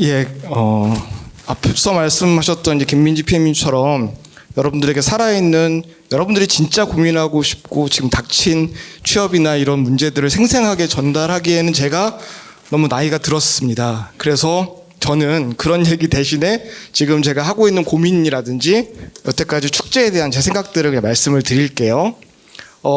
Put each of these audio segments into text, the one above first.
예, 앞서 말씀하셨던 이제 김민지 PM님처럼 여러분들에게 살아있는 여러분들이 진짜 고민하고 싶고 지금 닥친 취업이나 이런 문제들을 생생하게 전달하기에는 제가 너무 나이가 들었습니다. 그래서 저는 그런 얘기 대신에 지금 제가 하고 있는 고민이라든지 여태까지 축제에 대한 제 생각들을 그냥 말씀을 드릴게요.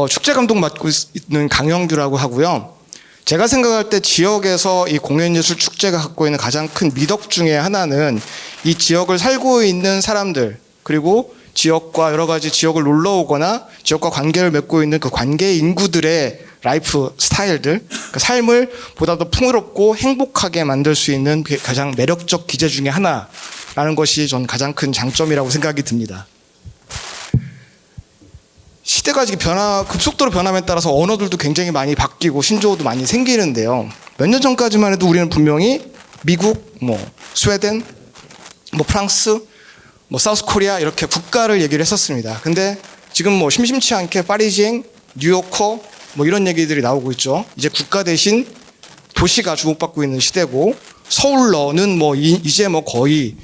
축제 감독 맡고 있는 강영규라고 하고요. 제가 생각할 때 지역에서 이 공연예술 축제가 갖고 있는 가장 큰 미덕 중에 하나는 이 지역을 살고 있는 사람들, 그리고 지역과 여러 가지 지역을 놀러 오거나 지역과 관계를 맺고 있는 그 관계 인구들의 라이프 스타일들, 그 삶을 보다 더 풍요롭고 행복하게 만들 수 있는 가장 매력적 기제 중에 하나라는 것이 전 가장 큰 장점이라고 생각이 듭니다. 시대가 급속도로 변함에 따라서 언어들도 굉장히 많이 바뀌고 신조어도 많이 생기는데요. 몇 년 전까지만 해도 우리는 분명히 미국, 스웨덴, 프랑스, 사우스 코리아 이렇게 국가를 얘기를 했었습니다. 근데 지금 심심치 않게 파리지앵, 뉴요커 이런 얘기들이 나오고 있죠. 이제 국가 대신 도시가 주목받고 있는 시대고, 서울러는 이제 거의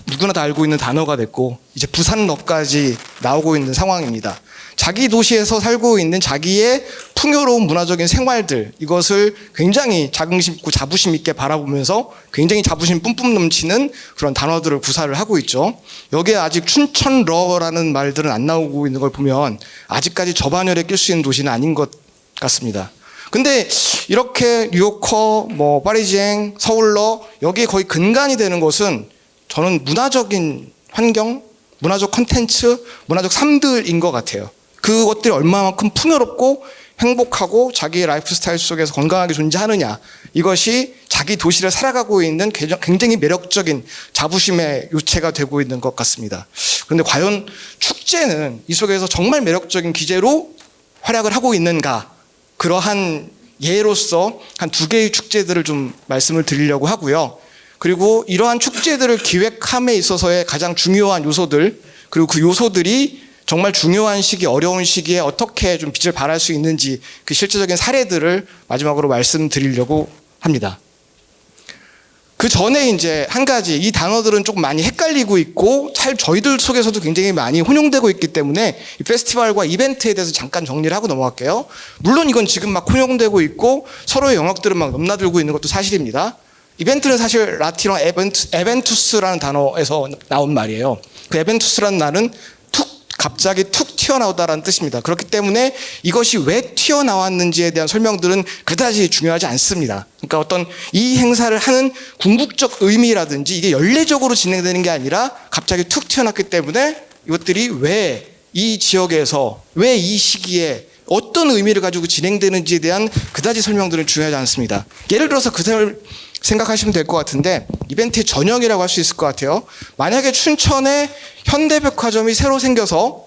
누구나 다 알고 있는 단어가 됐고, 이제 부산러까지 나오고 있는 상황입니다. 자기 도시에서 살고 있는 자기의 풍요로운 문화적인 생활들, 이것을 굉장히 자긍심 있고 자부심 있게 바라보면서 굉장히 자부심 뿜뿜 넘치는 그런 단어들을 구사를 하고 있죠. 여기에 아직 춘천러라는 말들은 안 나오고 있는 걸 보면 아직까지 저반열에 낄 수 있는 도시는 아닌 것 같습니다. 근데 이렇게 뉴요커, 파리지앵, 서울러, 여기에 거의 근간이 되는 것은 저는 문화적인 환경, 문화적 콘텐츠, 문화적 삶들인 것 같아요. 그것들이 얼마만큼 풍요롭고 행복하고 자기의 라이프 스타일 속에서 건강하게 존재하느냐, 이것이 자기 도시를 살아가고 있는 굉장히 매력적인 자부심의 요체가 되고 있는 것 같습니다. 그런데 과연 축제는 이 속에서 정말 매력적인 기제로 활약을 하고 있는가, 그러한 예로서 한 두 개의 축제들을 좀 말씀을 드리려고 하고요. 그리고 이러한 축제들을 기획함에 있어서의 가장 중요한 요소들, 그리고 그 요소들이 정말 중요한 시기, 어려운 시기에 어떻게 좀 빛을 발할 수 있는지, 그 실제적인 사례들을 마지막으로 말씀드리려고 합니다. 그 전에 이제 한 가지, 이 단어들은 조금 많이 헷갈리고 있고 저희들 속에서도 굉장히 많이 혼용되고 있기 때문에 이 페스티벌과 이벤트에 대해서 잠깐 정리를 하고 넘어갈게요. 물론 이건 지금 막 혼용되고 있고 서로의 영역들은 막 넘나들고 있는 것도 사실입니다. 이벤트는 사실 라틴어 에벤투스라는 단어에서 나온 말이에요. 그 에벤투스라는 말은 갑자기 툭 튀어나오다라는 뜻입니다. 그렇기 때문에 이것이 왜 튀어나왔는지에 대한 설명들은 그다지 중요하지 않습니다. 그러니까 어떤 이 행사를 하는 궁극적 의미라든지 이게 연례적으로 진행되는 게 아니라 갑자기 툭 튀어나왔기 때문에 이것들이 왜 이 지역에서, 왜 이 시기에 어떤 의미를 가지고 진행되는지에 대한 그다지 설명들은 중요하지 않습니다. 예를 들어서 그걸 생각하시면 될 것 같은데, 이벤트의 전형이라고 할 수 있을 것 같아요. 만약에 춘천에 현대백화점이 새로 생겨서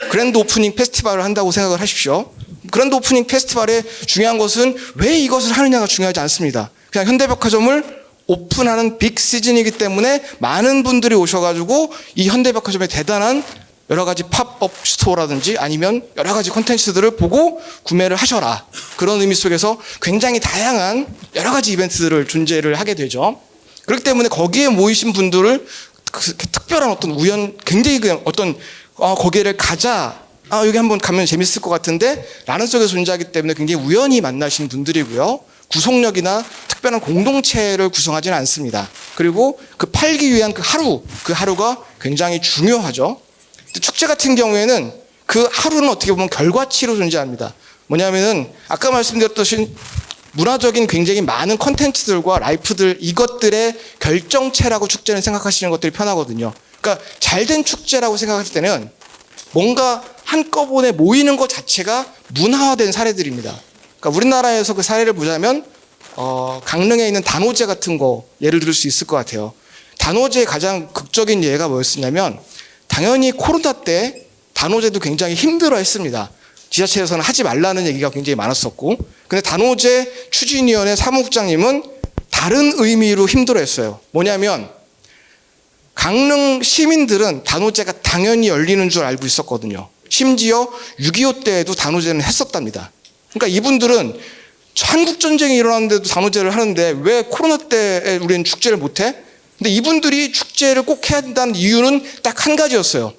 그랜드 오프닝 페스티벌을 한다고 생각을 하십시오. 그랜드 오프닝 페스티벌의 중요한 것은 왜 이것을 하느냐가 중요하지 않습니다. 그냥 현대백화점을 오픈하는 빅 시즌이기 때문에 많은 분들이 오셔가지고 이 현대백화점의 대단한 여러 가지 팝업 스토어라든지 아니면 여러 가지 콘텐츠들을 보고 구매를 하셔라, 그런 의미 속에서 굉장히 다양한 여러 가지 이벤트들을 존재를 하게 되죠. 그렇기 때문에 거기에 모이신 분들을 특별한 어떤 굉장히 그냥 거기를 가자, 여기 한번 가면 재밌을 것 같은데 라는 속에서 존재하기 때문에 굉장히 우연히 만나신 분들이고요. 구속력이나 특별한 공동체를 구성하지는 않습니다. 그리고 그 팔기 위한 그 하루가 굉장히 중요하죠. 축제 같은 경우에는 그 하루는 어떻게 보면 결과치로 존재합니다. 뭐냐면은 아까 말씀드렸듯이 문화적인 굉장히 많은 콘텐츠들과 라이프들, 이것들의 결정체라고 축제는 생각하시는 것들이 편하거든요. 그러니까 잘된 축제라고 생각할 때는 뭔가 한꺼번에 모이는 것 자체가 문화화된 사례들입니다. 그러니까 우리나라에서 그 사례를 보자면 강릉에 있는 단오제 같은 거 예를 들 수 있을 것 같아요. 단오제의 가장 극적인 예가 뭐였냐면, 당연히 코로나 때 단오제도 굉장히 힘들어했습니다. 지자체에서는 하지 말라는 얘기가 굉장히 많았었고, 근데 단오제 추진위원회 사무국장님은 다른 의미로 힘들어했어요. 뭐냐면 강릉 시민들은 단오제가 당연히 열리는 줄 알고 있었거든요. 심지어 6.25 때에도 단오제는 했었답니다. 그러니까 이분들은 한국 전쟁이 일어났는데도 단오제를 하는데 왜 코로나 때 우리는 축제를 못해? 근데 이분들이 축제를 꼭 해야 된다는 이유는 딱 한 가지였어요.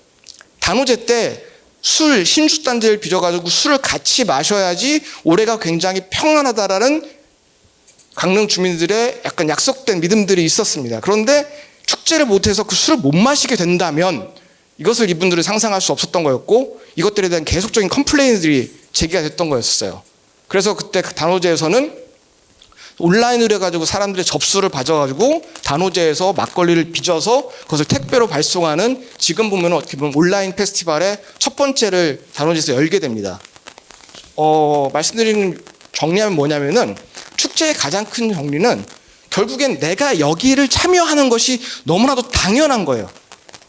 단오제 때 술, 신주단지를 빚어가지고 술을 같이 마셔야지 올해가 굉장히 평안하다라는 강릉 주민들의 약간 약속된 믿음들이 있었습니다. 그런데 축제를 못해서 그 술을 못 마시게 된다면 이것을 이분들은 상상할 수 없었던 거였고 이것들에 대한 계속적인 컴플레인들이 제기가 됐던 거였어요. 그래서 그때 단오제에서는 온라인으로 해가지고 사람들의 접수를 받아가지고 단오제에서 막걸리를 빚어서 그것을 택배로 발송하는 지금 보면 어떻게 보면 온라인 페스티벌의 첫 번째를 단오제에서 열게 됩니다. 말씀드리는 정리하면 뭐냐면은 축제의 가장 큰 정리는 결국엔 내가 여기를 참여하는 것이 너무나도 당연한 거예요.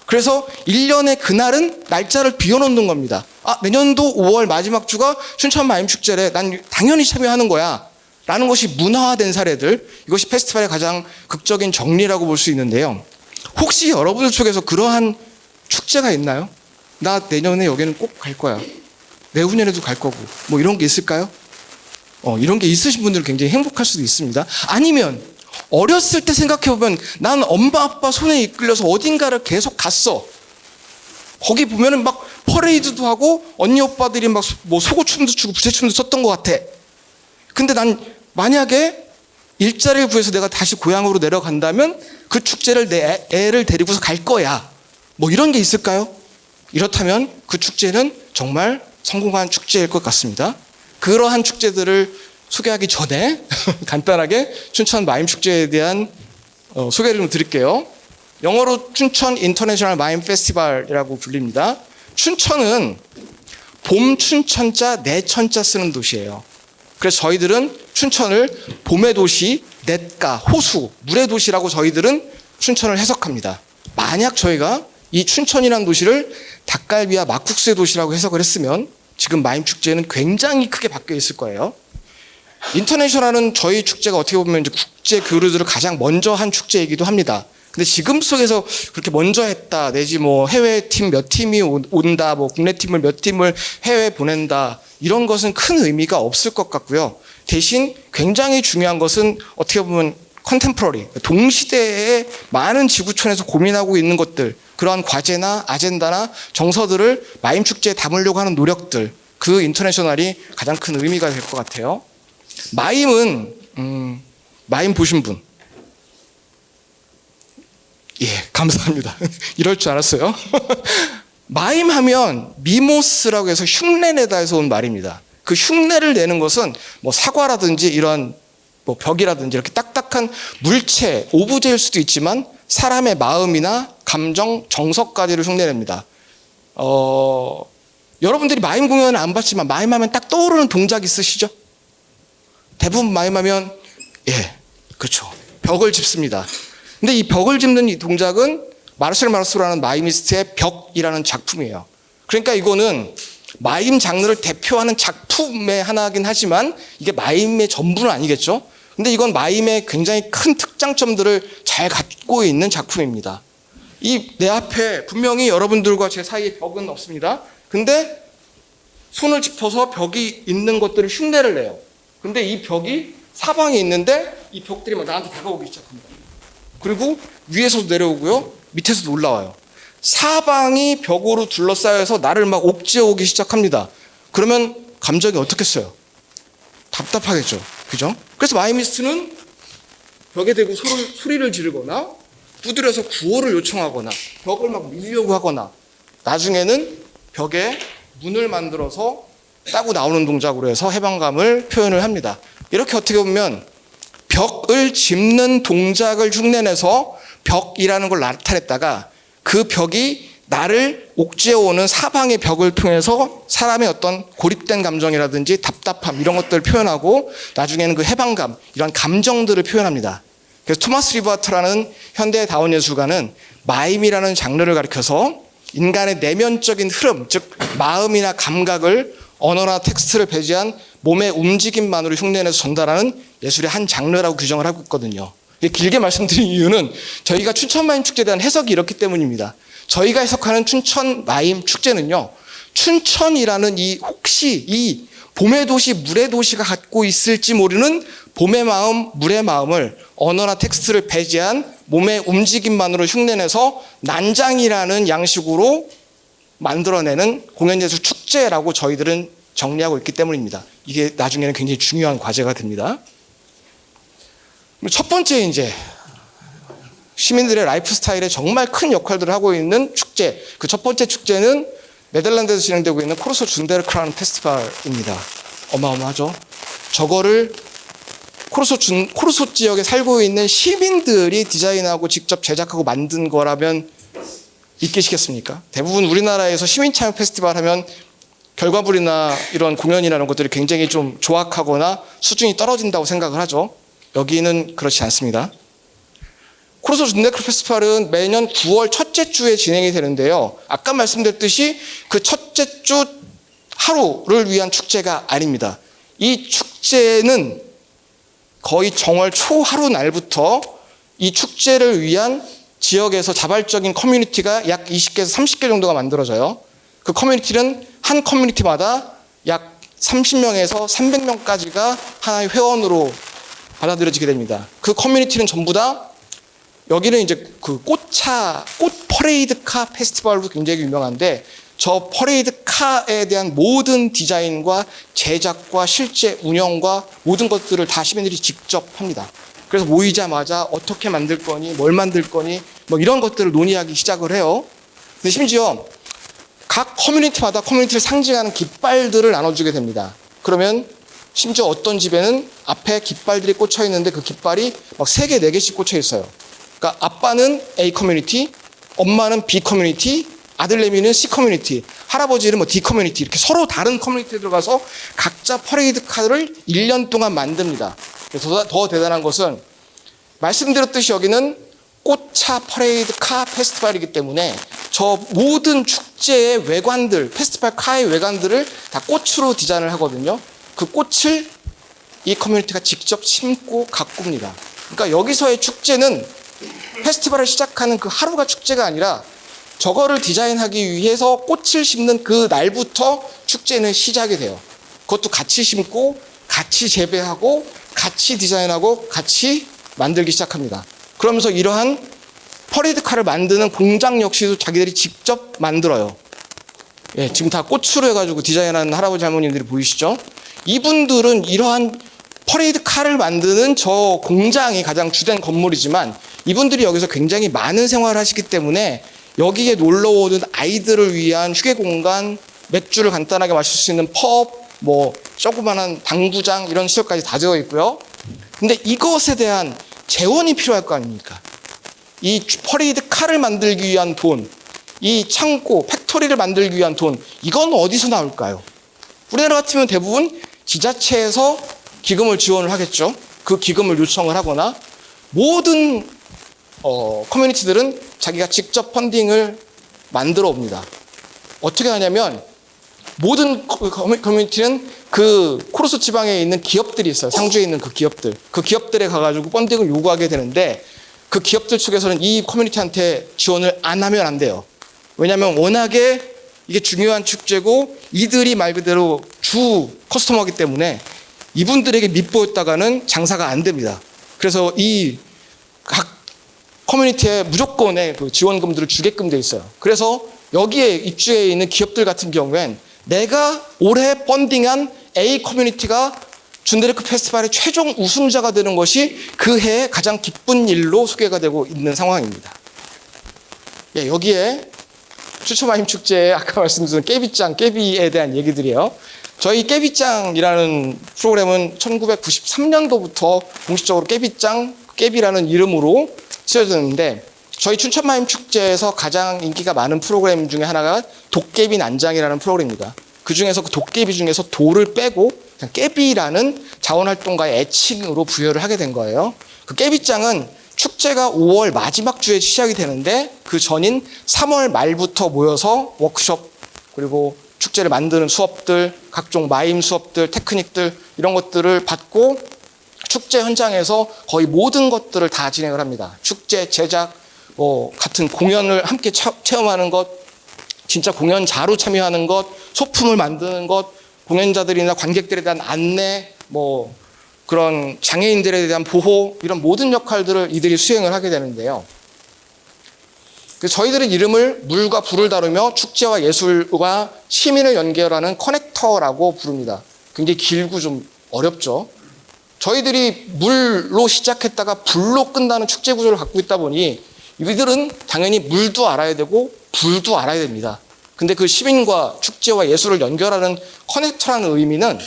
그래서 1년의 그날은 날짜를 비워놓는 겁니다. 내년도 5월 마지막 주가 춘천 마임 축제래. 난 당연히 참여하는 거야. 라는 것이 문화화된 사례들, 이것이 페스티벌의 가장 극적인 정리라고 볼 수 있는데요. 혹시 여러분들 쪽에서 그러한 축제가 있나요? 나 내년에 여기는 꼭 갈 거야. 내후년에도 갈 거고. 뭐 이런 게 있을까요? 이런 게 있으신 분들은 굉장히 행복할 수도 있습니다. 아니면 어렸을 때 생각해보면 난 엄마 아빠 손에 이끌려서 어딘가를 계속 갔어. 거기 보면은 막 퍼레이드도 하고 언니 오빠들이 막 뭐 소고춤도 추고 부채춤도 췄던 것 같아. 근데 난 만약에 일자리를 구해서 내가 다시 고향으로 내려간다면 그 축제를 내 애를 데리고서 갈 거야. 뭐 이런 게 있을까요? 이렇다면 그 축제는 정말 성공한 축제일 것 같습니다. 그러한 축제들을 소개하기 전에 간단하게 춘천 마임 축제에 대한 소개를 좀 드릴게요. 영어로 춘천 인터내셔널 마임 페스티벌이라고 불립니다. 춘천은 봄 춘천자 내천자 쓰는 도시예요. 그래서 저희들은 춘천을 봄의 도시, 냇가, 호수, 물의 도시라고 저희들은 춘천을 해석합니다. 만약 저희가 이 춘천이라는 도시를 닭갈비와 막국수의 도시라고 해석을 했으면 지금 마임 축제는 굉장히 크게 바뀌어 있을 거예요. 인터내셔널은 저희 축제가 어떻게 보면 이제 국제 교류들을 가장 먼저 한 축제이기도 합니다. 근데 지금 속에서 그렇게 먼저 했다, 내지 뭐 해외 팀 몇 팀이 온다, 뭐 국내 팀을 몇 팀을 해외에 보낸다, 이런 것은 큰 의미가 없을 것 같고요. 대신 굉장히 중요한 것은 어떻게 보면 컨템포러리, 동시대에 많은 지구촌에서 고민하고 있는 것들, 그러한 과제나 아젠다나 정서들을 마임 축제에 담으려고 하는 노력들, 그 인터내셔널이 가장 큰 의미가 될 것 같아요. 마임은 마임 보신 분? 예, 감사합니다. 이럴 줄 알았어요. 마임하면 미모스라고 해서 흉내내다에서 온 말입니다. 그 흉내를 내는 것은 뭐 사과라든지 이런 뭐 벽이라든지 이렇게 딱딱한 물체, 오브제일 수도 있지만 사람의 마음이나 감정, 정서까지를 흉내냅니다. 여러분들이 마임 공연을 안 봤지만 마임하면 딱 떠오르는 동작 있으시죠? 대부분 마임하면 그렇죠. 벽을 짚습니다. 근데 이 벽을 짚는 이 동작은 마르셀 마르소라는 마이미스트의 벽이라는 작품이에요. 그러니까 이거는 마임 장르를 대표하는 작품의 하나이긴 하지만 이게 마임의 전부는 아니겠죠. 근데 이건 마임의 굉장히 큰 특장점들을 잘 갖고 있는 작품입니다. 이 내 앞에 분명히 여러분들과 제 사이에 벽은 없습니다. 근데 손을 짚어서 벽이 있는 것들을 흉내를 내요. 근데 이 벽이 사방에 있는데 이 벽들이 막 나한테 다가오기 시작합니다. 그리고 위에서도 내려오고요, 밑에서도 올라와요. 사방이 벽으로 둘러싸여서 나를 막 옥죄어 오기 시작합니다. 그러면 감정이 어떻겠어요? 답답하겠죠. 그죠? 그래서 마이미스트는 벽에 대고 소리를 지르거나 두드려서 구호를 요청하거나 벽을 막 밀려고 하거나 나중에는 벽에 문을 만들어서 따고 나오는 동작으로 해서 해방감을 표현을 합니다. 이렇게 어떻게 보면 벽을 짚는 동작을 흉내내서 벽이라는 걸 나타냈다가 그 벽이 나를 옥죄어오는 사방의 벽을 통해서 사람의 어떤 고립된 감정이라든지 답답함 이런 것들을 표현하고 나중에는 그 해방감, 이런 감정들을 표현합니다. 그래서 토마스 리버트라는 현대 다원 예술가는 마임이라는 장르를 가리켜서 인간의 내면적인 흐름, 즉 마음이나 감각을 언어나 텍스트를 배제한 몸의 움직임만으로 흉내내서 전달하는 예술의 한 장르라고 규정을 하고 있거든요. 길게 말씀드린 이유는 저희가 춘천 마임 축제에 대한 해석이 이렇기 때문입니다. 저희가 해석하는 춘천 마임 축제는요, 춘천이라는 혹시 이 봄의 도시, 물의 도시가 갖고 있을지 모르는 봄의 마음, 물의 마음을 언어나 텍스트를 배제한 몸의 움직임만으로 흉내내서 난장이라는 양식으로 만들어내는 공연예술 축제라고 저희들은 정리하고 있기 때문입니다. 이게 나중에는 굉장히 중요한 과제가 됩니다. 첫 번째 이제 시민들의 라이프 스타일에 정말 큰 역할들을 하고 있는 축제. 그 첫 번째 축제는 네덜란드에서 진행되고 있는 코르소 준데르크라는 페스티벌입니다. 어마어마하죠. 저거를 코르소 지역에 살고 있는 시민들이 디자인하고 직접 제작하고 만든 거라면 믿기시겠습니까? 대부분 우리나라에서 시민참여 페스티벌 하면 결과물이나 이런 공연이라는 것들이 굉장히 좀 조악하거나 수준이 떨어진다고 생각을 하죠. 여기는 그렇지 않습니다. 코르소 준데르크 페스티벌은 매년 9월 첫째 주에 진행이 되는데요. 아까 말씀드렸듯이 그 첫째 주 하루를 위한 축제가 아닙니다. 이 축제는 거의 정월 초하루 날부터 이 축제를 위한 지역에서 자발적인 커뮤니티가 약 20개에서 30개 정도가 만들어져요. 그 커뮤니티는 한 커뮤니티마다 약 30명에서 300명까지가 하나의 회원으로 받아들여지게 됩니다. 그 커뮤니티는 전부 다 여기는 이제 그 꽃 퍼레이드 카 페스티벌로 굉장히 유명한데 저 퍼레이드 카에 대한 모든 디자인과 제작과 실제 운영과 모든 것들을 다 시민들이 직접 합니다. 그래서 모이자마자 어떻게 만들 거니, 뭘 만들 거니, 뭐 이런 것들을 논의하기 시작을 해요. 근데 심지어 각 커뮤니티마다 커뮤니티를 상징하는 깃발들을 나눠주게 됩니다. 그러면 심지어 어떤 집에는 앞에 깃발들이 꽂혀 있는데 그 깃발이 막 3개, 4개씩 꽂혀 있어요. 그러니까 아빠는 A 커뮤니티, 엄마는 B 커뮤니티, 아들내미는 C 커뮤니티, 할아버지는 뭐 D 커뮤니티, 이렇게 서로 다른 커뮤니티에 들어가서 각자 퍼레이드 카드를 1년 동안 만듭니다. 그래서 더 대단한 것은 말씀드렸듯이 여기는 꽃차 퍼레이드 카 페스티벌이기 때문에 저 모든 축제의 외관들, 페스티벌 카의 외관들을 다 꽃으로 디자인을 하거든요. 그 꽃을 이 커뮤니티가 직접 심고 가꿉니다. 그러니까 여기서의 축제는 페스티벌을 시작하는 그 하루가 축제가 아니라 저거를 디자인하기 위해서 꽃을 심는 그 날부터 축제는 시작이 돼요. 그것도 같이 심고 같이 재배하고 같이 디자인하고 같이 만들기 시작합니다. 그러면서 이러한 퍼레이드카를 만드는 공장 역시도 자기들이 직접 만들어요. 예, 지금 다 꽃으로 해가지고 디자인하는 할아버지 할머님들이 보이시죠? 이분들은 이러한 퍼레이드카를 만드는 저 공장이 가장 주된 건물이지만 이분들이 여기서 굉장히 많은 생활을 하시기 때문에 여기에 놀러 오는 아이들을 위한 휴게 공간, 맥주를 간단하게 마실 수 있는 펍, 뭐 조그만한 당구장 이런 시설까지 다 되어 있고요. 근데 이것에 대한 재원이 필요할 거 아닙니까? 이 퍼레이드 카를 만들기 위한 돈, 이 창고, 팩토리를 만들기 위한 돈, 이건 어디서 나올까요? 우리나라 같으면 대부분 지자체에서 기금을 지원을 하겠죠. 그 기금을 요청을 하거나 모든 커뮤니티들은 자기가 직접 펀딩을 만들어 옵니다. 어떻게 하냐면 모든 커뮤니티는 그 코르소 지방에 있는 기업들이 있어요. 상주에 있는 그 기업들에 가가지고 펀딩을 요구하게 되는데 그 기업들 측에서는 이 커뮤니티한테 지원을 안 하면 안 돼요. 왜냐하면 워낙에 이게 중요한 축제고 이들이 말 그대로 주 커스터머이기 때문에 이분들에게 밑보였다가는 장사가 안 됩니다. 그래서 이 각 커뮤니티에 무조건의 그 지원금들을 주게끔 돼 있어요. 그래서 여기에 입주해 있는 기업들 같은 경우엔 내가 올해 펀딩한 A 커뮤니티가 준데르크 페스티벌의 최종 우승자가 되는 것이 그 해의 가장 기쁜 일로 소개가 되고 있는 상황입니다. 예, 여기에 추초마임 축제에 아까 말씀드린 깨비에 대한 얘기들이에요. 저희 깨비짱이라는 프로그램은 1993년도부터 공식적으로 깨비라는 이름으로 쓰여졌는데 저희 춘천마임 축제에서 가장 인기가 많은 프로그램 중에 하나가 도깨비 난장이라는 프로그램입니다. 그 중에서 그 도깨비 중에서 도를 빼고 그냥 깨비라는 자원활동가의 애칭으로 부여를 하게 된 거예요. 그 깨비짱은 축제가 5월 마지막 주에 시작이 되는데 그 전인 3월 말부터 모여서 워크숍 그리고 축제를 만드는 수업들, 각종 마임 수업들, 테크닉들 이런 것들을 받고 축제 현장에서 거의 모든 것들을 다 진행을 합니다. 축제 제작, 같은 공연을 함께 체험하는 것, 진짜 공연자로 참여하는 것, 소품을 만드는 것, 공연자들이나 관객들에 대한 안내, 뭐 그런 장애인들에 대한 보호, 이런 모든 역할들을 이들이 수행을 하게 되는데요. 그래서 저희들은 이름을 물과 불을 다루며 축제와 예술과 시민을 연결하는 커넥터라고 부릅니다. 굉장히 길고 좀 어렵죠. 저희들이 물로 시작했다가 불로 끝나는 축제 구조를 갖고 있다 보니 이들은 당연히 물도 알아야 되고 불도 알아야 됩니다. 근데 그 시민과 축제와 예술을 연결하는 커넥터라는 의미는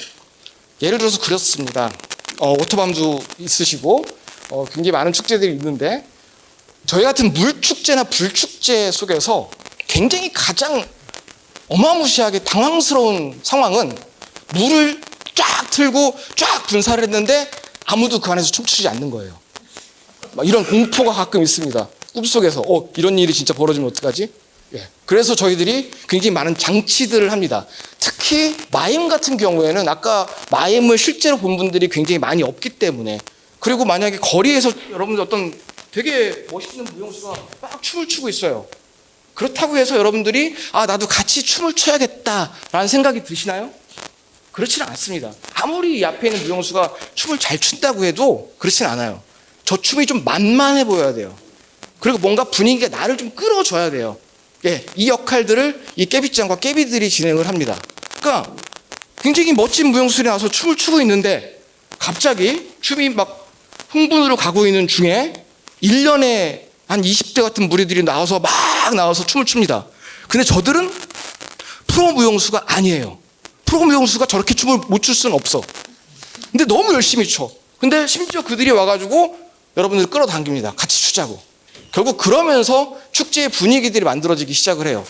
예를 들어서 그렇습니다. 오토밤도 있으시고 굉장히 많은 축제들이 있는데 저희 같은 물축제나 불축제 속에서 굉장히 가장 어마무시하게 당황스러운 상황은 물을 쫙 틀고 쫙 분사를 했는데 아무도 그 안에서 춤추지 않는 거예요. 막 이런 공포가 가끔 있습니다. 꿈속에서 이런 일이 진짜 벌어지면 어떡하지? 예. 그래서 저희들이 굉장히 많은 장치들을 합니다. 특히 마임 같은 경우에는 아까 마임을 실제로 본 분들이 굉장히 많이 없기 때문에, 그리고 만약에 거리에서 여러분들 어떤 되게 멋있는 무용수가 막 춤을 추고 있어요. 그렇다고 해서 여러분들이 나도 같이 춤을 춰야겠다라는 생각이 드시나요? 그렇지는 않습니다. 아무리 이 앞에 있는 무용수가 춤을 잘 춘다고 해도 그렇지는 않아요. 저 춤이 좀 만만해 보여야 돼요. 그리고 뭔가 분위기가 나를 좀 끌어줘야 돼요. 예, 이 역할들을 이 깨비짱과 깨비들이 진행을 합니다. 그러니까 굉장히 멋진 무용수들이 나와서 춤을 추고 있는데 갑자기 춤이 막 흥분으로 가고 있는 중에 1년에 한 20대 같은 무리들이 나와서 춤을 춥니다. 근데 저들은 프로 무용수가 아니에요. 프로 무용수가 저렇게 춤을 못 출 수는 없어. 근데 너무 열심히 춰. 근데 심지어 그들이 와가지고 여러분들 끌어당깁니다. 같이 추자고. 결국 그러면서 축제의 분위기들이 만들어지기 시작을 해요.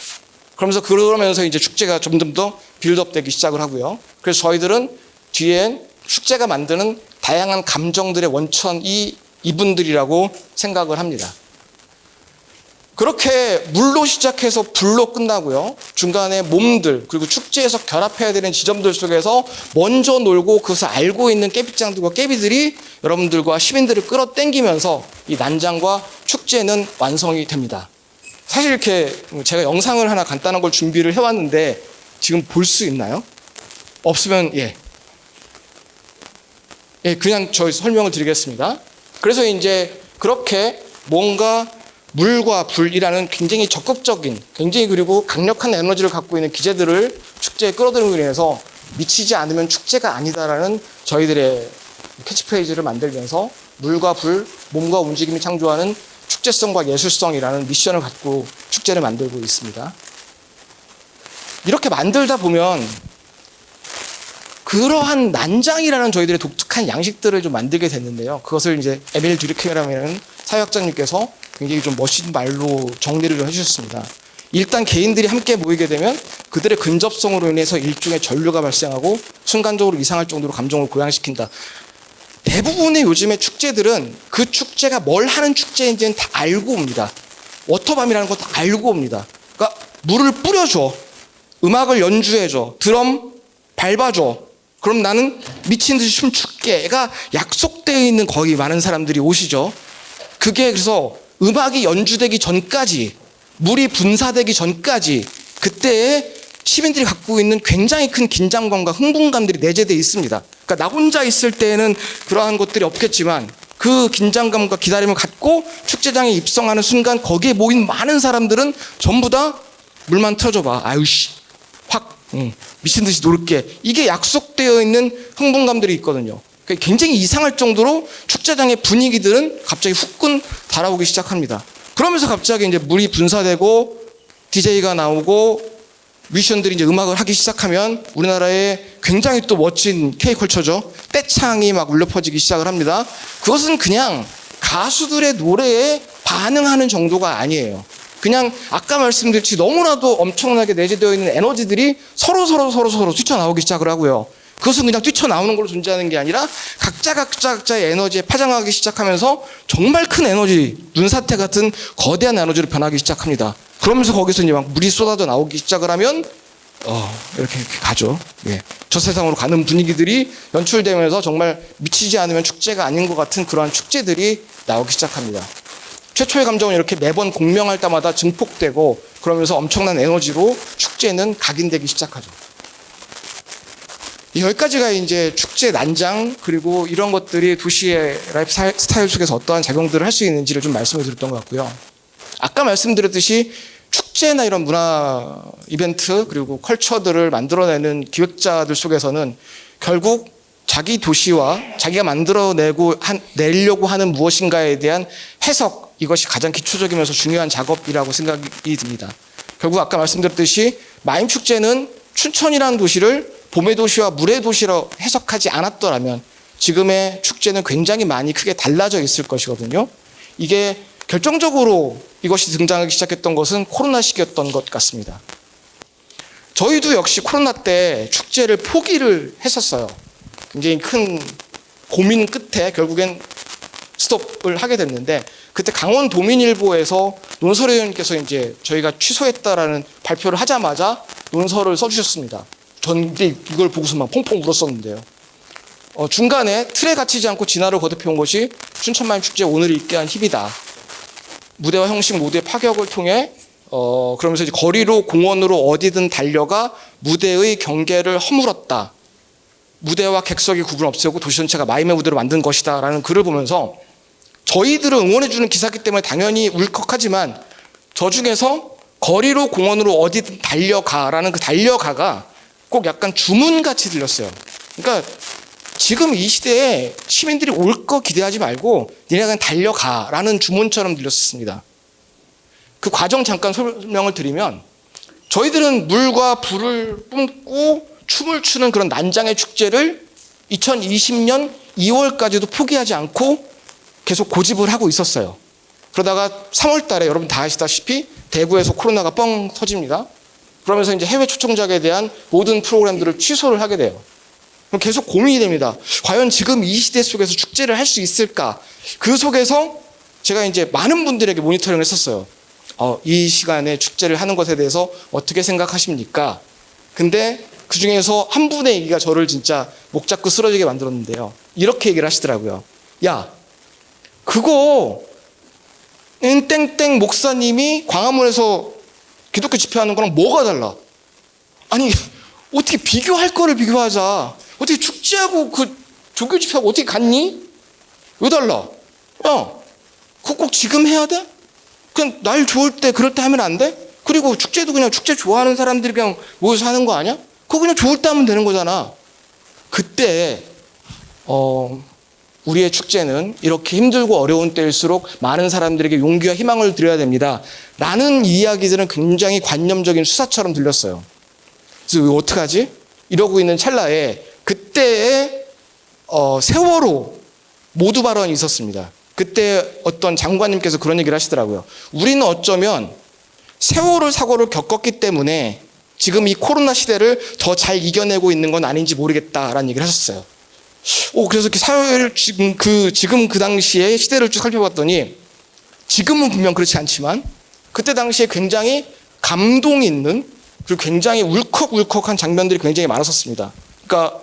그러면서 이제 축제가 점점 더 빌드업 되기 시작을 하고요. 그래서 저희들은 뒤엔 축제가 만드는 다양한 감정들의 원천이 이분들이라고 생각을 합니다. 그렇게 물로 시작해서 불로 끝나고요. 중간에 몸들, 그리고 축제에서 결합해야 되는 지점들 속에서 먼저 놀고 그것을 알고 있는 깨비짱들과 깨비들이 여러분들과 시민들을 끌어당기면서 이 난장과 축제는 완성이 됩니다. 사실 이렇게 제가 영상을 하나 간단한 걸 준비를 해왔는데 지금 볼 수 있나요? 없으면 그냥 저희 설명을 드리겠습니다. 그래서 이제 그렇게 뭔가 물과 불이라는 굉장히 적극적인, 굉장히 그리고 강력한 에너지를 갖고 있는 기제들을 축제에 끌어들임으로 인해서 미치지 않으면 축제가 아니다라는 저희들의 캐치프레이즈를 만들면서 물과 불, 몸과 움직임이 창조하는 축제성과 예술성이라는 미션을 갖고 축제를 만들고 있습니다. 이렇게 만들다 보면 그러한 난장이라는 저희들의 독특한 양식들을 좀 만들게 됐는데요. 그것을 이제 에밀 듀르케이라는 사회학자님께서 굉장히 좀 멋진 말로 정리를 좀 해주셨습니다. 일단 개인들이 함께 모이게 되면 그들의 근접성으로 인해서 일종의 전류가 발생하고 순간적으로 이상할 정도로 감정을 고양시킨다. 대부분의 요즘의 축제들은 그 축제가 뭘 하는 축제인지는 다 알고 옵니다. 워터밤이라는 거 다 알고 옵니다. 그러니까 물을 뿌려줘, 음악을 연주해줘, 드럼 밟아줘. 그럼 나는 미친 듯이 춤출게가 약속되어 있는 거기 많은 사람들이 오시죠. 그게 그래서 음악이 연주되기 전까지, 물이 분사되기 전까지 그때에 시민들이 갖고 있는 굉장히 큰 긴장감과 흥분감들이 내재되어 있습니다. 그러니까 나 혼자 있을 때는 그러한 것들이 없겠지만 그 긴장감과 기다림을 갖고 축제장에 입성하는 순간 거기에 모인 많은 사람들은 전부 다 물만 틀어줘봐. 아유씨 확 미친 듯이 놀게. 이게 약속되어 있는 흥분감들이 있거든요. 굉장히 이상할 정도로 축제장의 분위기들은 갑자기 후끈 달아오기 시작합니다. 그러면서 갑자기 이제 물이 분사되고 DJ가 나오고 뮤지션들이 이제 음악을 하기 시작하면 우리나라의 굉장히 또 멋진 K컬처죠. 떼창이 막 울려 퍼지기 시작을 합니다. 그것은 그냥 가수들의 노래에 반응하는 정도가 아니에요. 그냥 아까 말씀드렸듯이 너무나도 엄청나게 내재되어 있는 에너지들이 서로 뛰쳐나오기 시작을 하고요. 그것은 그냥 뛰쳐나오는 걸로 존재하는 게 아니라 각자의 에너지에 파장하기 시작하면서 정말 큰 에너지, 눈사태 같은 거대한 에너지로 변하기 시작합니다. 그러면서 거기서 이제 막 물이 쏟아져 나오기 시작을 하면 이렇게 가죠. 예. 저 세상으로 가는 분위기들이 연출되면서 정말 미치지 않으면 축제가 아닌 것 같은 그러한 축제들이 나오기 시작합니다. 최초의 감정은 이렇게 매번 공명할 때마다 증폭되고 그러면서 엄청난 에너지로 축제는 각인되기 시작하죠. 여기까지가 이제 축제 난장 그리고 이런 것들이 도시의 라이프 스타일 속에서 어떠한 작용들을 할 수 있는지를 좀 말씀을 드렸던 것 같고요. 아까 말씀드렸듯이 축제나 이런 문화 이벤트 그리고 컬처들을 만들어내는 기획자들 속에서는 결국 자기 도시와 자기가 내려고 하는 무엇인가에 대한 해석, 이것이 가장 기초적이면서 중요한 작업이라고 생각이 듭니다. 결국 아까 말씀드렸듯이 마임축제는 춘천이라는 도시를 봄의 도시와 물의 도시로 해석하지 않았더라면 지금의 축제는 굉장히 많이 크게 달라져 있을 것이거든요. 이게 결정적으로 이것이 등장하기 시작했던 것은 코로나 시기였던 것 같습니다. 저희도 역시 코로나 때 축제를 포기를 했었어요. 굉장히 큰 고민 끝에 결국엔 스톱을 하게 됐는데, 그때 강원도민일보에서 논설 의원님께서 이제 저희가 취소했다라는 발표를 하자마자 논설을 써주셨습니다. 전 이걸 보고서 막 펑펑 울었었는데요. 중간에 틀에 갇히지 않고 진화를 거듭해온 것이 춘천마임 축제 오늘을 있게 한 힘이다. 무대와 형식 모두의 파격을 통해 그러면서 이제 거리로 공원으로 어디든 달려가 무대의 경계를 허물었다. 무대와 객석의 구분을 없애고 도시 전체가 마임의 무대로 만든 것이다 라는 글을 보면서 저희들은 응원해주는 기사기 때문에 당연히 울컥하지만 저 중에서 거리로 공원으로 어디든 달려가라는 그 달려가가 꼭 약간 주문같이 들렸어요. 그러니까 지금 이 시대에 시민들이 올 거 기대하지 말고 니네 그냥 달려가라는 주문처럼 들렸습니다. 그 과정 잠깐 설명을 드리면 저희들은 물과 불을 뿜고 춤을 추는 그런 난장의 축제를 2020년 2월까지도 포기하지 않고 계속 고집을 하고 있었어요. 그러다가 3월 달에 여러분 다 아시다시피 대구에서 코로나가 뻥 터집니다. 그러면서 이제 해외 초청작에 대한 모든 프로그램들을 취소를 하게 돼요. 그럼 계속 고민이 됩니다. 과연 지금 이 시대 속에서 축제를 할 수 있을까? 그 속에서 제가 이제 많은 분들에게 모니터링을 했었어요. 이 시간에 축제를 하는 것에 대해서 어떻게 생각하십니까? 근데 그 중에서 한 분의 얘기가 저를 진짜 목 잡고 쓰러지게 만들었는데요. 이렇게 얘기를 하시더라고요. 야, 그거 땡땡 목사님이 광화문에서 기독교 집회하는 거랑 뭐가 달라? 아니, 어떻게 비교할 거를 비교하자. 어떻게 축제하고 그 종교 집회하고 어떻게 같니? 왜 달라? 야, 그거 꼭 지금 해야 돼? 그냥 날 좋을 때 그럴 때 하면 안 돼? 그리고 축제도 그냥 축제 좋아하는 사람들이 그냥 모여서 하는 거 아니야? 그거 그냥 좋을 때 하면 되는 거잖아. 그때 우리의 축제는 이렇게 힘들고 어려운 때일수록 많은 사람들에게 용기와 희망을 드려야 됩니다. 라는 이야기들은 굉장히 관념적인 수사처럼 들렸어요. 그래서 이거 어떡하지? 이러고 있는 찰나에 그때의 세월호 모두 발언이 있었습니다. 그때 어떤 장관님께서 그런 얘기를 하시더라고요. 우리는 어쩌면 세월호 사고를 겪었기 때문에 지금 이 코로나 시대를 더 잘 이겨내고 있는 건 아닌지 모르겠다라는 얘기를 하셨어요. 그래서 이렇게 사회를 지금 그 당시에 시대를 쭉 살펴봤더니 지금은 분명 그렇지 않지만 그때 당시에 굉장히 감동 있는 그리고 굉장히 울컥울컥한 장면들이 굉장히 많았었습니다. 그러니까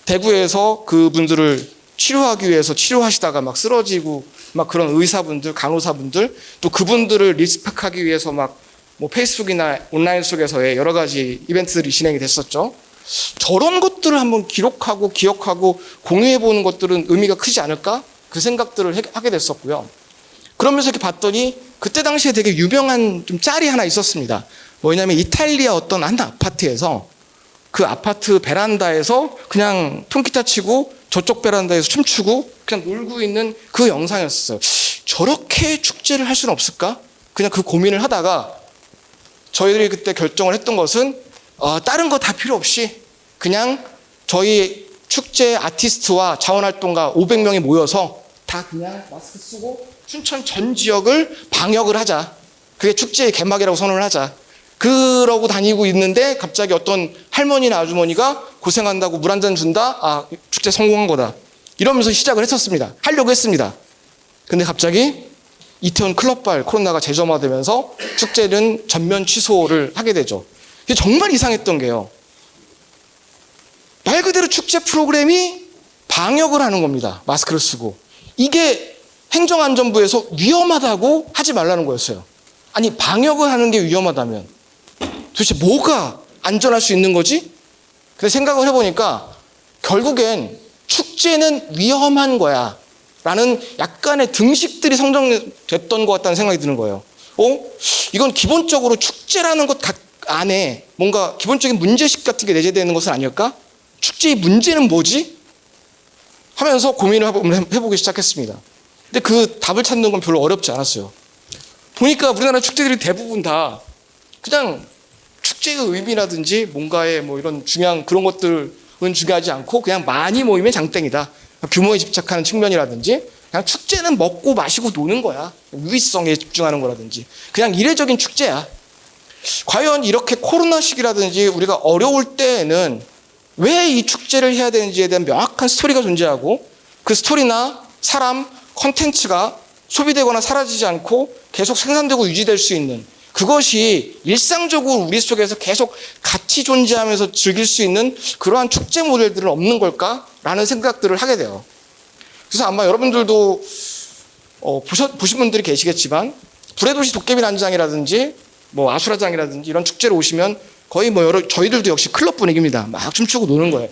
대구에서 그분들을 치료하기 위해서 치료하시다가 막 쓰러지고 막 그런 의사분들, 간호사분들 또 그분들을 리스펙하기 위해서 막 뭐 페이스북이나 온라인 속에서의 여러 가지 이벤트들이 진행이 됐었죠. 저런 것들을 한번 기록하고 기억하고 공유해보는 것들은 의미가 크지 않을까? 그 생각들을 하게 됐었고요. 그러면서 이렇게 봤더니 그때 당시에 되게 유명한 좀 짤이 하나 있었습니다. 뭐냐면 이탈리아 어떤 한 아파트에서 그 아파트 베란다에서 그냥 통기타 치고 저쪽 베란다에서 춤추고 그냥 놀고 있는 그 영상이었어요. 저렇게 축제를 할 수는 없을까? 그냥 그 고민을 하다가 저희들이 그때 결정을 했던 것은 다른 거 다 필요 없이 그냥 저희 축제 아티스트와 자원활동가 500명이 모여서 다 그냥 마스크 쓰고 춘천 전 지역을 방역을 하자. 그게 축제의 개막이라고 선언을 하자. 그러고 다니고 있는데 갑자기 어떤 할머니나 아주머니가 고생한다고 물 한 잔 준다? 축제 성공한 거다. 이러면서 시작을 했었습니다. 하려고 했습니다. 근데 갑자기 이태원 클럽발 코로나가 재점화되면서 축제는 전면 취소를 하게 되죠. 이게 정말 이상했던 게요. 말 그대로 축제 프로그램이 방역을 하는 겁니다. 마스크를 쓰고. 이게 행정안전부에서 위험하다고 하지 말라는 거였어요. 아니, 방역을 하는 게 위험하다면 도대체 뭐가 안전할 수 있는 거지? 근데 생각을 해보니까 결국엔 축제는 위험한 거야 라는 약간의 등식들이 성정됐던 것 같다는 생각이 드는 거예요. 이건 기본적으로 축제라는 것 안에 뭔가 기본적인 문제식 같은 게 내재되어 있는 것은 아닐까? 축제의 문제는 뭐지? 하면서 고민을 해보기 시작했습니다. 근데 그 답을 찾는 건 별로 어렵지 않았어요. 보니까 우리나라 축제들이 대부분 다 그냥 축제의 의미라든지 뭔가의 뭐 이런 중요한 그런 것들은 중요하지 않고 그냥 많이 모이면 장땡이다. 규모에 집착하는 측면이라든지 그냥 축제는 먹고 마시고 노는 거야. 유의성에 집중하는 거라든지 그냥 이례적인 축제야. 과연 이렇게 코로나 시기라든지 우리가 어려울 때에는 왜 이 축제를 해야 되는지에 대한 명확한 스토리가 존재하고 그 스토리나 사람, 컨텐츠가 소비되거나 사라지지 않고 계속 생산되고 유지될 수 있는 그것이 일상적으로 우리 속에서 계속 같이 존재하면서 즐길 수 있는 그러한 축제 모델들은 없는 걸까라는 생각들을 하게 돼요. 그래서 아마 여러분들도 보신 분들이 계시겠지만 불의 도시 도깨비 난장이라든지 뭐 아수라장이라든지 이런 축제로 오시면 거의 뭐 저희들도 역시 클럽 분위기입니다. 막 춤추고 노는 거예요.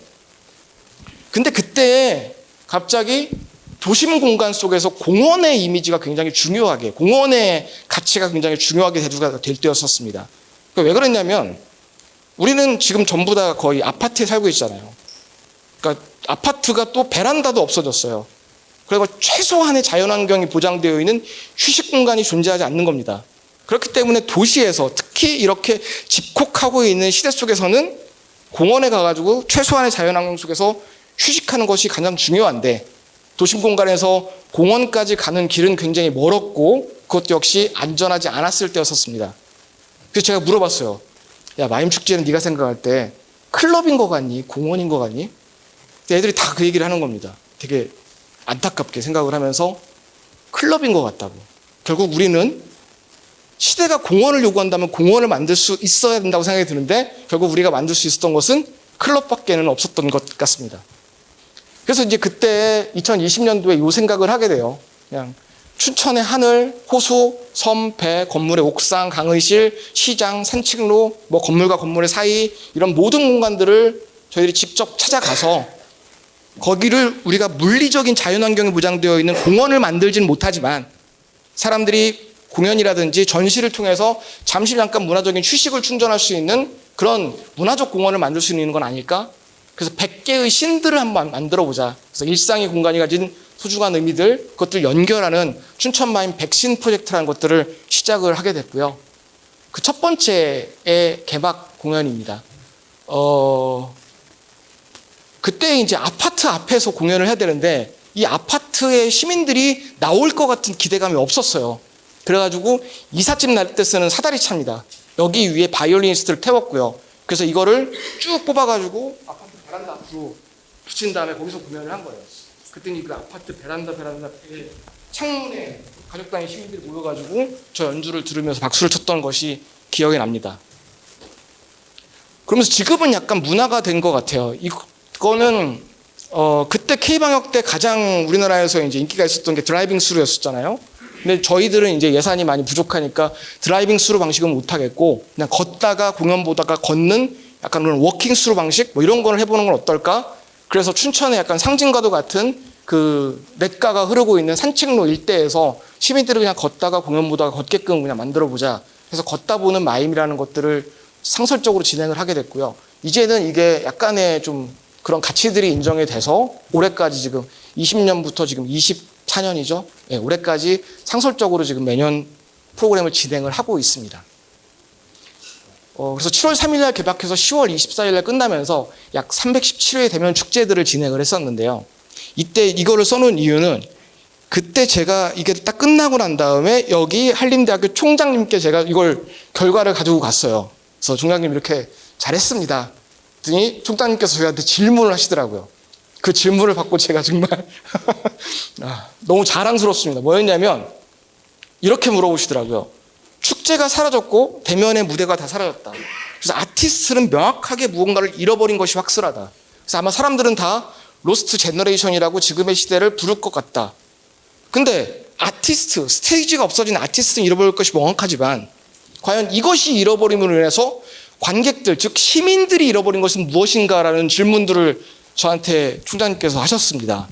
근데 그때 갑자기 도심 공간 속에서 공원의 이미지가 굉장히 중요하게, 공원의 가치가 굉장히 중요하게 대두가 될 때였었습니다. 왜 그랬냐면 우리는 지금 전부 다 거의 아파트에 살고 있잖아요. 그러니까 아파트가 또 베란다도 없어졌어요. 그리고 최소한의 자연환경이 보장되어 있는 휴식 공간이 존재하지 않는 겁니다. 그렇기 때문에 도시에서 특히 이렇게 집콕하고 있는 시대 속에서는 공원에 가가지고 최소한의 자연환경 속에서 휴식하는 것이 가장 중요한데 도심 공간에서 공원까지 가는 길은 굉장히 멀었고 그것도 역시 안전하지 않았을 때였었습니다. 그래서 제가 물어봤어요. 야, 마임축제는 네가 생각할 때 클럽인 것 같니? 공원인 것 같니? 애들이 다 그 얘기를 하는 겁니다. 되게 안타깝게 생각을 하면서 클럽인 것 같다고. 결국 우리는 시대가 공원을 요구한다면 공원을 만들 수 있어야 된다고 생각이 드는데 결국 우리가 만들 수 있었던 것은 클럽밖에는 없었던 것 같습니다. 그래서 이제 그때 2020년도에 이 생각을 하게 돼요. 그냥 춘천의 하늘, 호수, 섬, 배, 건물의 옥상, 강의실, 시장, 산책로, 뭐 건물과 건물의 사이 이런 모든 공간들을 저희들이 직접 찾아가서 거기를 우리가 물리적인 자연환경이 보장되어 있는 공원을 만들지는 못하지만 사람들이 공연이라든지 전시를 통해서 잠시 잠깐 문화적인 휴식을 충전할 수 있는 그런 문화적 공원을 만들 수 있는 건 아닐까? 그래서 100개의 신들을 한번 만들어보자. 그래서 일상의 공간이 가진 소중한 의미들, 그것들 연결하는 춘천마임 백신 프로젝트라는 것들을 시작을 하게 됐고요. 그 첫 번째의 개막 공연입니다. 그때 이제 아파트 앞에서 공연을 해야 되는데 이 아파트의 시민들이 나올 것 같은 기대감이 없었어요. 그래가지고 이삿짐 날 때 쓰는 사다리차입니다. 여기 위에 바이올리니스트를 태웠고요. 그래서 이거를 쭉 뽑아가지고 아파트 베란다 앞으로 붙인 다음에 거기서 공연을 한 거예요. 그랬더니 그 아파트 베란다에 창문에 가족 단위 시민들이 모여가지고 저 연주를 들으면서 박수를 쳤던 것이 기억이 납니다. 그러면서 지금은 약간 문화가 된 것 같아요. 이거는 그때 K방역 때 가장 우리나라에서 이제 인기가 있었던 게 드라이빙 스루였었잖아요. 근데 저희들은 이제 예산이 많이 부족하니까 드라이빙 스루 방식은 못 하겠고 그냥 걷다가 공연 보다가 걷는 약간 그런 워킹 스루 방식 뭐 이런 걸 해보는 건 어떨까? 그래서 춘천에 약간 상징과도 같은 그 냇가가 흐르고 있는 산책로 일대에서 시민들이 그냥 걷다가 공연 보다가 걷게끔 그냥 만들어 보자. 그래서 걷다 보는 마임이라는 것들을 상설적으로 진행을 하게 됐고요. 이제는 이게 약간의 좀 그런 가치들이 인정이 돼서 올해까지 지금 20년부터 지금 24년이죠. 네, 올해까지 상설적으로 지금 매년 프로그램을 진행을 하고 있습니다. 그래서 7월 3일 날 개막해서 10월 24일 날 끝나면서 약 317회 대면 축제들을 진행을 했었는데요. 이때 이거를 써놓은 이유는 그때 제가 이게 딱 끝나고 난 다음에 여기 한림대학교 총장님께 제가 이걸 결과를 가지고 갔어요. 그래서 총장님 이렇게 잘했습니다. 그랬더니 총장님께서 저희한테 질문을 하시더라고요. 그 질문을 받고 제가 정말 너무 자랑스럽습니다. 뭐였냐면 이렇게 물어보시더라고요. 축제가 사라졌고 대면의 무대가 다 사라졌다. 그래서 아티스트는 명확하게 무언가를 잃어버린 것이 확실하다. 그래서 아마 사람들은 다 로스트 제너레이션이라고 지금의 시대를 부를 것 같다. 근데 아티스트, 스테이지가 없어진 아티스트는 잃어버릴 것이 명확하지만 과연 이것이 잃어버림으로 인해서 관객들, 즉 시민들이 잃어버린 것은 무엇인가라는 질문들을 저한테 총장님께서 하셨습니다.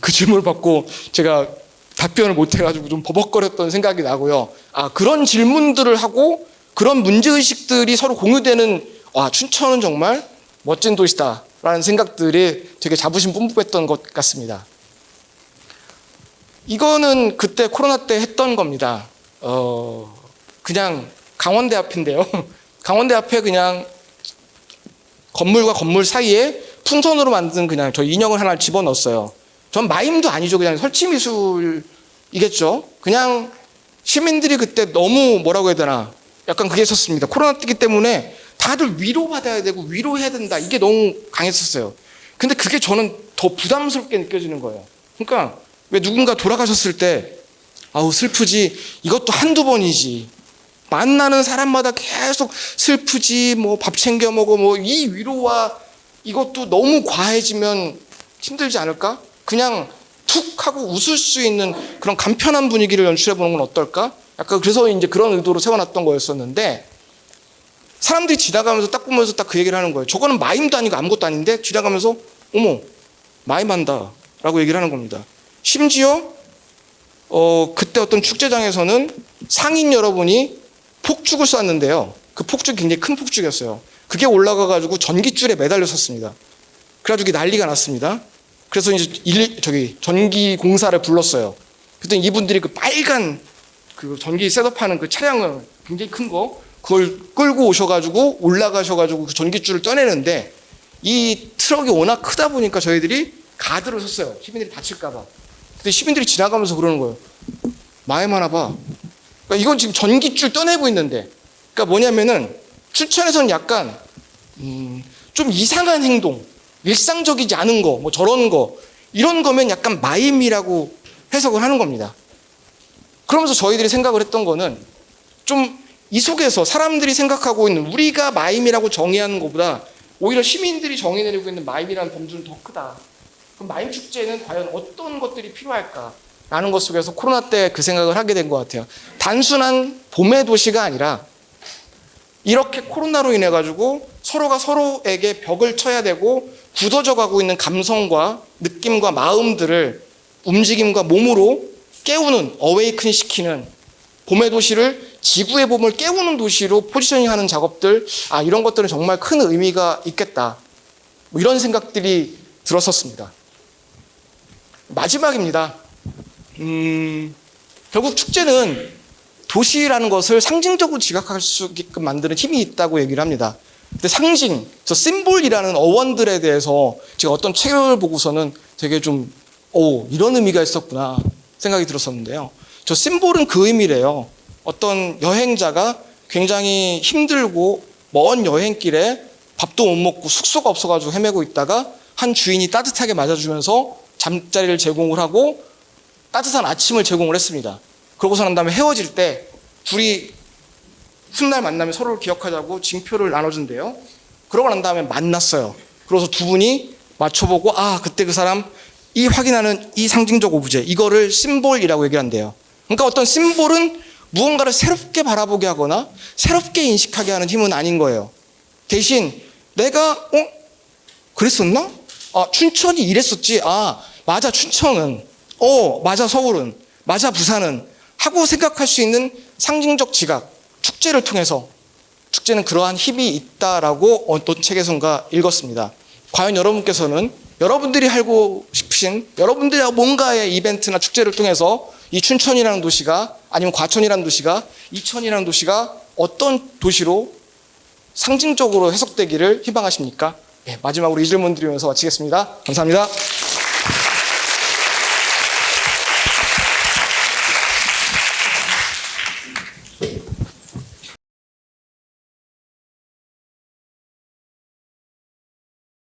그 질문을 받고 제가 답변을 못해가지고 좀 버벅거렸던 생각이 나고요. 아, 그런 질문들을 하고 그런 문제의식들이 서로 공유되는, 와, 춘천은 정말 멋진 도시다라는 생각들이 되게 자부심 뿜뿜했던 것 같습니다. 이거는 그때 코로나 때 했던 겁니다. 그냥 강원대 앞인데요. 강원대 앞에 그냥 건물과 건물 사이에 풍선으로 만든 그냥 저 인형을 하나 집어넣었어요. 전 마임도 아니죠. 그냥 설치미술이겠죠. 그냥 시민들이 그때 너무 뭐라고 해야 되나, 약간 그게 있었습니다. 코로나 때기 때문에 다들 위로받아야 되고 위로해야 된다, 이게 너무 강했었어요. 근데 그게 저는 더 부담스럽게 느껴지는 거예요. 그러니까 왜 누군가 돌아가셨을 때 아우 슬프지, 이것도 한두 번이지, 만나는 사람마다 계속 슬프지, 뭐 밥 챙겨 먹어, 뭐 이 위로와 이것도 너무 과해지면 힘들지 않을까? 그냥 툭 하고 웃을 수 있는 그런 간편한 분위기를 연출해 보는 건 어떨까? 약간 그래서 이제 그런 의도로 세워놨던 거였었는데, 사람들이 지나가면서 딱 보면서 딱 그 얘기를 하는 거예요. 저거는 마임도 아니고 아무것도 아닌데 지나가면서 어머 마임한다 라고 얘기를 하는 겁니다. 심지어 그때 어떤 축제장에서는 상인 여러분이 폭죽을 쐈는데요. 그 폭죽이 굉장히 큰 폭죽이었어요. 그게 올라가가지고 전기줄에 매달려 섰습니다. 그래가지고 난리가 났습니다. 그래서 이제 전기공사를 불렀어요. 그랬더니 이분들이 그 빨간 그 전기 셋업하는 그 차량을 굉장히 큰 거, 그걸 끌고 오셔가지고 올라가셔가지고 그 전기줄을 떠내는데, 이 트럭이 워낙 크다 보니까 저희들이 가드를 섰어요. 시민들이 다칠까봐. 근데 시민들이 지나가면서 그러는 거예요. 마음 하나 봐. 그러니까 이건 지금 전기줄 떠내고 있는데, 그러니까 뭐냐면은 춘천에서는 약간 좀 이상한 행동, 일상적이지 않은 거, 뭐 저런 거, 이런 거면 약간 마임이라고 해석을 하는 겁니다. 그러면서 저희들이 생각을 했던 거는, 좀 이 속에서 사람들이 생각하고 있는, 우리가 마임이라고 정의하는 것보다 오히려 시민들이 정의내리고 있는 마임이라는 범주는 더 크다. 그럼 마임 축제는 과연 어떤 것들이 필요할까? 라는 것 속에서 코로나 때 그 생각을 하게 된 것 같아요. 단순한 봄의 도시가 아니라 이렇게 코로나로 인해 가지고 서로가 서로에게 벽을 쳐야 되고 굳어져 가고 있는 감성과 느낌과 마음들을 움직임과 몸으로 깨우는, 어웨이큰 시키는 봄의 도시를, 지구의 봄을 깨우는 도시로 포지셔닝하는 작업들, 아, 이런 것들은 정말 큰 의미가 있겠다, 뭐 이런 생각들이 들었었습니다. 마지막입니다. 결국 축제는 도시라는 것을 상징적으로 지각할 수 있게끔 만드는 힘이 있다고 얘기를 합니다. 근데 상징, 저 심볼이라는 어원들에 대해서 제가 어떤 책을 보고서는 되게 좀 이런 의미가 있었구나 생각이 들었었는데요. 저 심볼은 그 의미래요. 어떤 여행자가 굉장히 힘들고 먼 여행길에 밥도 못 먹고 숙소가 없어가지고 헤매고 있다가 한 주인이 따뜻하게 맞아주면서 잠자리를 제공을 하고 따뜻한 아침을 제공을 했습니다. 그러고서 난 다음에 헤어질 때 둘이 훗날 만나면 서로를 기억하자고 징표를 나눠준대요. 그러고 난 다음에 만났어요. 그래서 두 분이 맞춰보고, 아, 그때 그 사람, 이 확인하는 이 상징적 오브제, 이거를 심볼이라고 얘기한대요. 그러니까 어떤 심볼은 무언가를 새롭게 바라보게 하거나 새롭게 인식하게 하는 힘은 아닌 거예요. 대신 내가 그랬었나? 아, 춘천이 이랬었지. 아, 맞아, 춘천은. 맞아, 서울은. 맞아, 부산은. 하고 생각할 수 있는 상징적 지각, 축제를 통해서, 축제는 그러한 힘이 있다라고 어떤 책에선가 읽었습니다. 과연 여러분께서는 여러분들이 하고 싶으신, 여러분들의 뭔가의 이벤트나 축제를 통해서 이 춘천이라는 도시가, 아니면 과천이라는 도시가, 이천이라는 도시가 어떤 도시로 상징적으로 해석되기를 희망하십니까? 네, 마지막으로 이 질문 드리면서 마치겠습니다. 감사합니다.